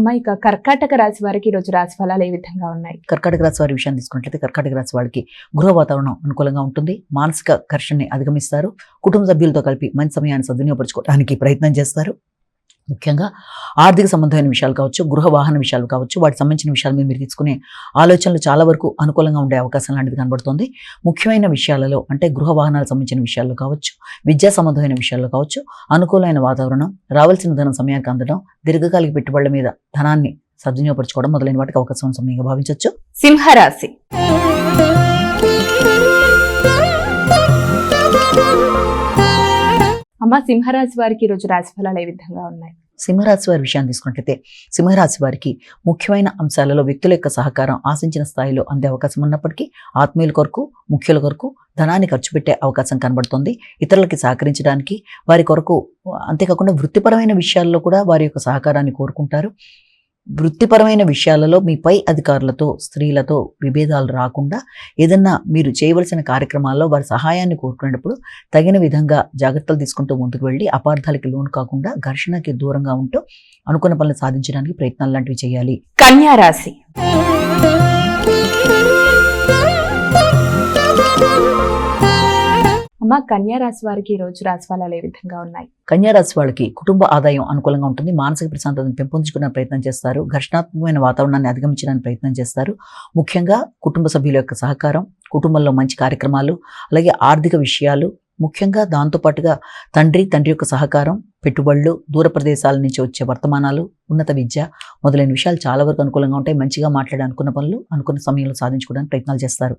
అమ్మ ఇక కర్కాటక రాశి వారికి ఈరోజు రాశి ఫలాలు ఏ విధంగా ఉన్నాయి? కర్కాటక రాశి వారి విషయాన్ని తీసుకున్నట్లయితే కర్కాటక రాశి వారికి గృహ వాతావరణం అనుకూలంగా ఉంటుంది. మానసిక ఘర్షణని అధిగమిస్తారు. కుటుంబ సభ్యులతో కలిపి మంచి సమయాన్ని సద్వినియోగపరచుకోవడానికి ప్రయత్నం చేస్తారు. ముఖ్యంగా ఆర్థిక సంబంధమైన విషయాలు కావచ్చు, గృహ వాహన విషయాలు కావచ్చు, వాటికి సంబంధించిన విషయాల మీద మీరు తీసుకునే ఆలోచనలు చాలా వరకు అనుకూలంగా ఉండే అవకాశం లాంటిది కనబడుతుంది. ముఖ్యమైన విషయాలలో అంటే గృహ వాహనాలకు సంబంధించిన విషయాల్లో కావచ్చు, విద్యా సంబంధమైన విషయాల్లో కావచ్చు, అనుకూలమైన వాతావరణం, రావాల్సిన ధనం సమయానికి అందడం, దీర్ఘకాలిక పెట్టుబడుల మీద ధనాన్ని సద్వినియోగపరచుకోవడం మొదలైన వాటికి అవకాశం సమయంగా భావించవచ్చు. సింహరాశి. అమ్మ సింహరాశి వారికి ఈరోజు రాశి ఫలాలు ఏ విధంగా ఉన్నాయి? సింహరాశి వారి విషయాన్ని తీసుకున్నట్లయితే సింహరాశి వారికి ముఖ్యమైన అంశాలలో వ్యక్తుల యొక్క సహకారం ఆశించిన స్థాయిలో అందే అవకాశం ఉన్నప్పటికీ ఆత్మీయుల కొరకు, ముఖ్యుల కొరకు ధనాన్ని ఖర్చు పెట్టే అవకాశం కనబడుతుంది. ఇతరులకి సహకరించడానికి వారి కొరకు, అంతేకాకుండా వృత్తిపరమైన విషయాల్లో కూడా వారి యొక్క సహకారాన్ని కోరుకుంటారు. వృత్తిపరమైన విషయాలలో మీ పై అధికారులతో, స్త్రీలతో విభేదాలు రాకుండా ఏదన్నా మీరు చేయవలసిన కార్యక్రమాల్లో వారి సహాయాన్ని కోరుకునేటప్పుడు తగిన విధంగా జాగ్రత్తలు తీసుకుంటూ ముందుకు వెళ్ళి అపార్థాలకి లోను కాకుండా ఘర్షణకి దూరంగా ఉంటూ అనుకున్న పనులు సాధించడానికి ప్రయత్నాలు లాంటివి చేయాలి. కన్యా రాశి. అమ్మ కన్యా రాశి వారికి ఈరోజు రాశి ఫలాలు ఏ విధంగా ఉన్నాయి? కన్యా రాశి వాళ్ళకి కుటుంబ ఆదాయం అనుకూలంగా ఉంటుంది. మానసిక ప్రశాంతతను పెంపొందించుకునే ప్రయత్నం చేస్తారు. ఘర్షణాత్మకమైన వాతావరణాన్ని అధిగమించడానికి ప్రయత్నం చేస్తారు. ముఖ్యంగా కుటుంబ సభ్యుల యొక్క సహకారం, కుటుంబంలో మంచి కార్యక్రమాలు, అలాగే ఆర్థిక విషయాలు, ముఖ్యంగా దాంతోపాటుగా తండ్రి యొక్క సహకారం, పెట్టుబడులు, దూర ప్రదేశాల నుంచి వచ్చే వర్తమానాలు, ఉన్నత విద్య మొదలైన విషయాలు చాలా వరకు అనుకూలంగా ఉంటాయి. మంచిగా మాట్లాడే అనుకున్న పనులు అనుకున్న సమయంలో సాధించుకోవడానికి ప్రయత్నాలు చేస్తారు.